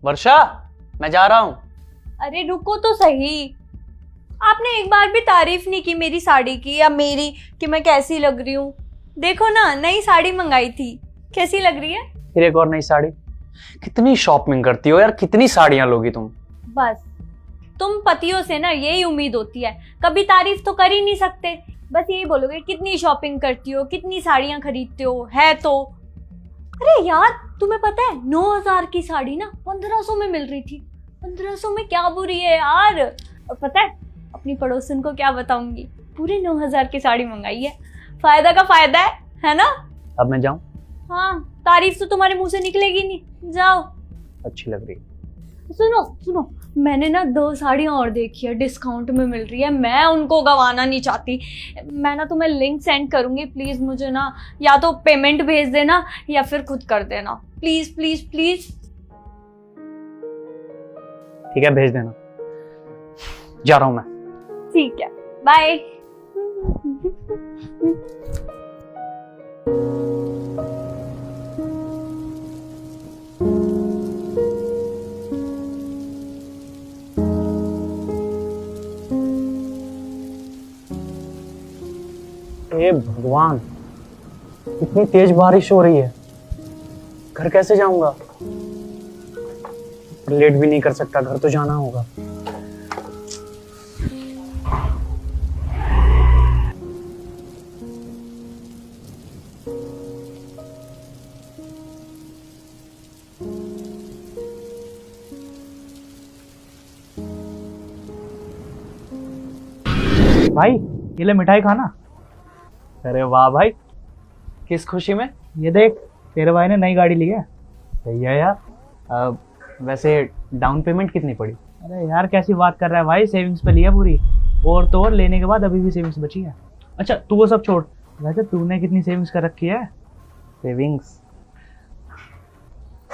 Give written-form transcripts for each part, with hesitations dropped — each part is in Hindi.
वर्षा, मैं जा रहा हूँ। अरे रुको तो सही, आपने एक बार भी तारीफ नहीं की मेरी साड़ी की या मेरी कि मैं कैसी लग रही हूँ। देखो ना, नई साड़ी मंगाई थी, कैसी लग रही है? फिर एक और नई साड़ी। कितनी शॉपिंग करती हो यार, कितनी साड़ियां लोगी तुम? बस तुम पतियों से ना यही उम्मीद होती है, कभी तारीफ तो कर ही नहीं सकते, बस यही बोलोगे कितनी शॉपिंग करती हो, कितनी साड़ियां खरीदते हो, है तो। अरे यार, तुम्हें पता है 9,000 की साड़ी ना 1500 में मिल रही थी। 1500 में क्या बुरी है यार। और पता है अपनी पड़ोसन को क्या बताऊंगी, पूरे 9,000 की साड़ी मंगाई है। फायदा का फायदा है ना। अब मैं जाऊं? हाँ, तारीफ तो तुम्हारे मुंह से निकलेगी नहीं, जाओ। अच्छी लग रही है। सुनो सुनो, मैंने ना 2 साड़ियाँ और देखी है, डिस्काउंट में मिल रही है, मैं उनको गंवाना नहीं चाहती। मैं ना तुम्हें लिंक सेंड करूंगी, प्लीज मुझे ना या तो पेमेंट भेज देना या फिर खुद कर देना, प्लीज प्लीज प्लीज। ठीक है, भेज देना। जा रहा हूं मैं। ठीक है, बाय। हे भगवान, इतनी तेज बारिश हो रही है, घर कैसे जाऊंगा? लेट भी नहीं कर सकता, घर तो जाना होगा। भाई ये ले मिठाई खाना। अरे वाह भाई, किस खुशी में? ये देख, तेरे भाई ने नई गाड़ी ली है। सही है यार। वैसे डाउन पेमेंट कितनी पड़ी? अरे यार कैसी बात कर रहा है भाई, सेविंग्स पे लिया पूरी। और तो और लेने के बाद अभी भी सेविंग्स बची है। अच्छा तू वो सब छोड़, वैसे तूने कितनी सेविंग्स कर रखी है? सेविंग्स?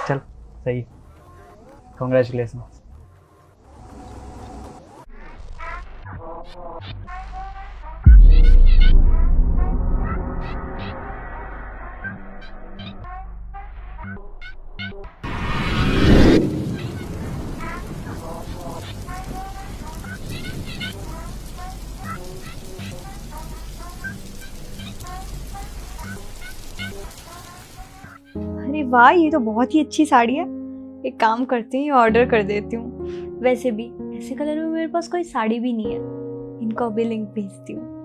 चल सही, कॉन्ग्रेचुलेशन। अरे वाह, ये तो बहुत ही अच्छी साड़ी है। एक काम करती हूँ, ये ऑर्डर कर देती हूँ। वैसे भी ऐसे कलर में मेरे पास कोई साड़ी भी नहीं है, इनको अभी लिंक भेजती हूँ।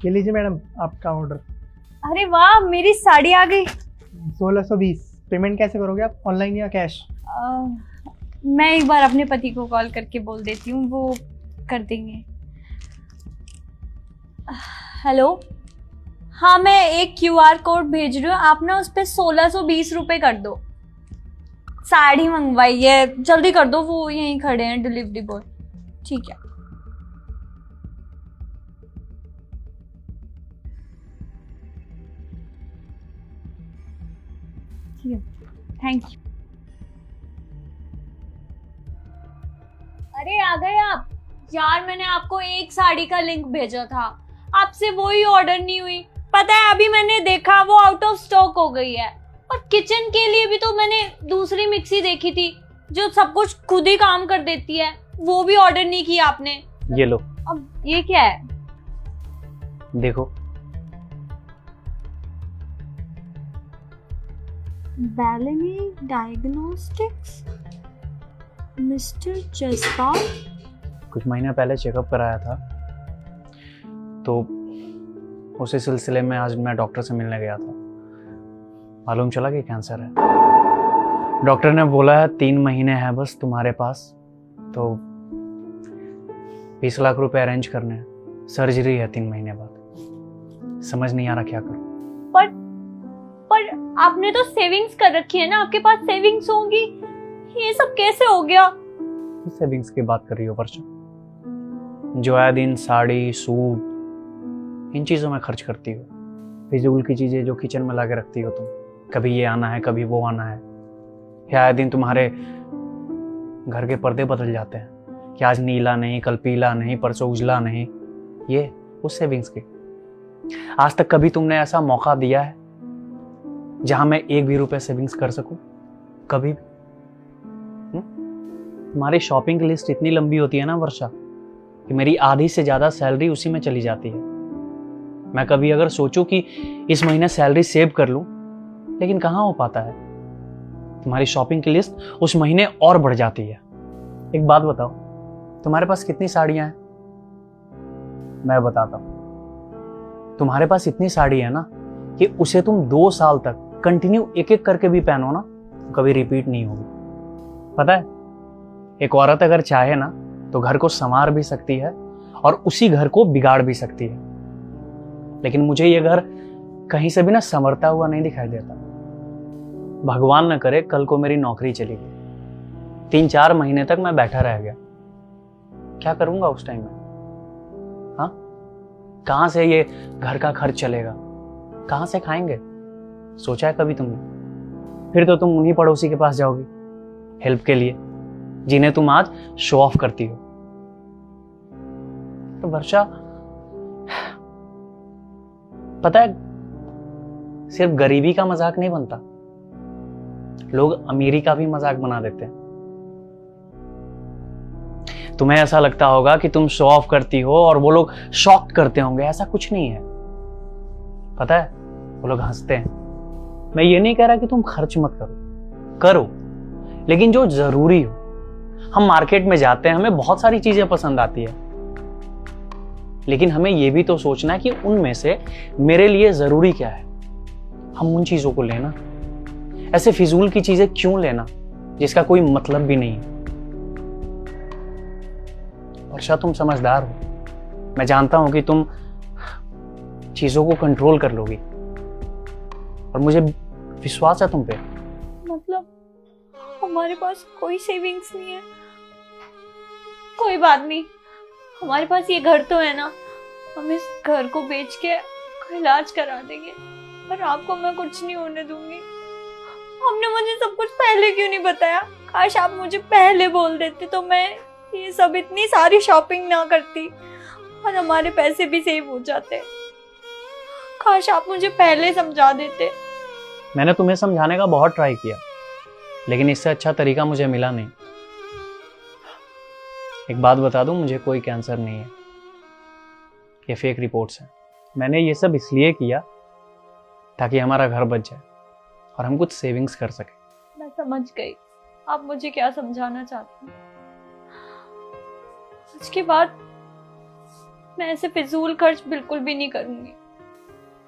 ये लीजिए मैडम आपका ऑर्डर। अरे वाह, मेरी साड़ी आ गई। 1620। पेमेंट कैसे करोगे आप, ऑनलाइन या कैश? मैं एक बार अपने पति को कॉल करके बोल देती हूँ, वो कर देंगे। हेलो, हाँ मैं एक QR कोड भेज रही हूँ, आप ना उस पर 1620 रुपये कर दो। साड़ी मंगवाई है, जल्दी कर दो, वो यहीं खड़े हैं डिलीवरी बॉय। ठीक है। Thank you. अरे आ गए आप? यार मैंने आपको एक साड़ी का लिंक भेजा था, आपसे वही ऑर्डर नहीं हुई। पता है अभी मैंने देखा वो आउट ऑफ स्टॉक हो गई है। और किचन के लिए भी तो मैंने दूसरी मिक्सी देखी थी जो सब कुछ खुद ही काम कर देती है, वो भी ऑर्डर नहीं किया आपने। ये लो। अब ये क्या है? देखो। बैलेनी डायग्नोस्टिक्स, मिस्टर जसपाल। कुछ महीने पहले चेकअप कराया था, तो उसी सिलसिले में आज मैं डॉक्टर से मिलने गया था। मालूम चला कि कैंसर है। डॉक्टर ने बोला है 3 महीने है बस तुम्हारे पास, तो 20 लाख रुपए अरेंज करने हैं। सर्जरी है 3 महीने बाद। समझ नहीं आ रहा क्या करूं। पर आपने तो सेविंग्स कर रखी है ना, आपके पास सेविंग्स होंगी। ये सब कैसे हो गया? किस सेविंग्स की बात कर रही हो वर्षा? जो आए दिन साड़ी सूट इन चीज़ों में खर्च करती हो, फिजूल की चीज़ें जो किचन में ला के रखती हो तुम, कभी ये आना है कभी वो आना है, या आए दिन तुम्हारे घर के पर्दे बदल जाते हैं कि आज नीला नहीं, कल पीला नहीं, परसों उजला नहीं, ये उस सेविंग्स की। आज तक कभी तुमने ऐसा मौका दिया है जहां मैं एक भी रुपए सेविंग्स कर सकूं? कभी भी? तुम्हारी शॉपिंग लिस्ट इतनी लंबी होती है ना वर्षा कि मेरी आधी से ज्यादा सैलरी उसी में चली जाती है। मैं कभी अगर सोचूं कि इस महीने सैलरी सेव कर लूं, लेकिन कहाँ हो पाता है। तुम्हारी शॉपिंग की लिस्ट उस महीने और बढ़ जाती है। एक बात बताओ, तुम्हारे पास कितनी साड़ियां हैं? मैं बताता हूं, तुम्हारे पास इतनी साड़ी है ना कि उसे तुम 2 साल तक कंटिन्यू एक एक करके भी पहनो ना, तो कभी रिपीट नहीं होगी। पता है, एक औरत अगर चाहे ना तो घर को संवार भी सकती है और उसी घर को बिगाड़ भी सकती है, लेकिन मुझे ये घर कहीं से भी ना संवरता हुआ नहीं दिखाई देता। भगवान न करे कल को मेरी नौकरी चली गई, 3-4 महीने तक मैं बैठा रह गया, क्या करूंगा उस टाइम में? हाँ, कहां से ये घर का खर्च चलेगा, कहां से खाएंगे? सोचा है कभी तुमने? फिर तो तुम उन्हीं पड़ोसी के पास जाओगी हेल्प के लिए जिन्हें तुम आज शो ऑफ करती हो। तो वर्षा, पता है, सिर्फ गरीबी का मजाक नहीं बनता, लोग अमीरी का भी मजाक बना देते हैं। तुम्हें ऐसा लगता होगा कि तुम शो ऑफ करती हो और वो लोग शॉक करते होंगे, ऐसा कुछ नहीं है। पता है, वो लोग हंसते हैं। मैं ये नहीं कह रहा कि तुम खर्च मत करो, लेकिन जो जरूरी हो। हम मार्केट में जाते हैं, हमें बहुत सारी चीजें पसंद आती है, लेकिन हमें यह भी तो सोचना है कि उनमें से मेरे लिए जरूरी क्या है। हम उन चीजों को लेना, ऐसे फिजूल की चीजें क्यों लेना जिसका कोई मतलब भी नहीं है। वर्षा, तुम समझदार हो, मैं जानता हूं कि तुम चीजों को कंट्रोल कर लोगी और मुझे विश्वास है तुम पे। मतलब हमारे पास कोई सेविंग्स नहीं है? कोई बात नहीं, हमारे पास ये घर तो है ना, हम इस घर को बेच के इलाज करा देंगे, पर आपको मैं कुछ नहीं होने दूंगी। आपने मुझे सब कुछ पहले क्यों नहीं बताया? काश आप मुझे पहले बोल देते तो मैं ये सब इतनी सारी शॉपिंग ना करती और हमारे पैसे भी सेव हो जाते। काश आप मुझे पहले समझा देते। मैंने तुम्हें समझाने का बहुत ट्राई किया, लेकिन इससे अच्छा तरीका मुझे मिला नहीं। एक बात बता दूं, मुझे कोई कैंसर नहीं है, ये फेक रिपोर्ट्स हैं। मैंने ये सब इसलिए किया ताकि हमारा घर बच जाए और हम कुछ सेविंग्स कर सके। मैं समझ गई आप मुझे क्या समझाना चाहते हैं। उसके बाद मैं ऐसे फिजूल खर्च बिल्कुल भी नहीं करूंगी।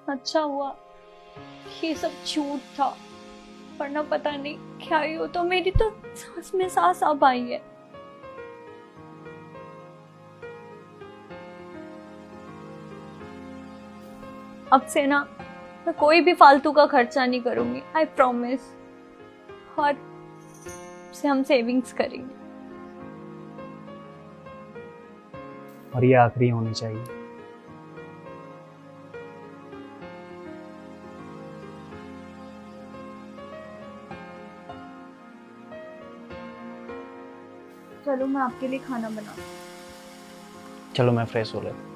अच्छा हुआ ये सब झूठ था, वरना पता नहीं क्या ही हो। तो मेरी तो सांस में सांस अब आई है। अब से ना मैं कोई भी फालतू का खर्चा नहीं करूंगी, आई प्रॉमिस। और से हम सेविंग्स करेंगे। और ये आखिरी होनी चाहिए। चलो मैं आपके लिए खाना बनाऊं। चलो मैं फ्रेश हो लेता हूं।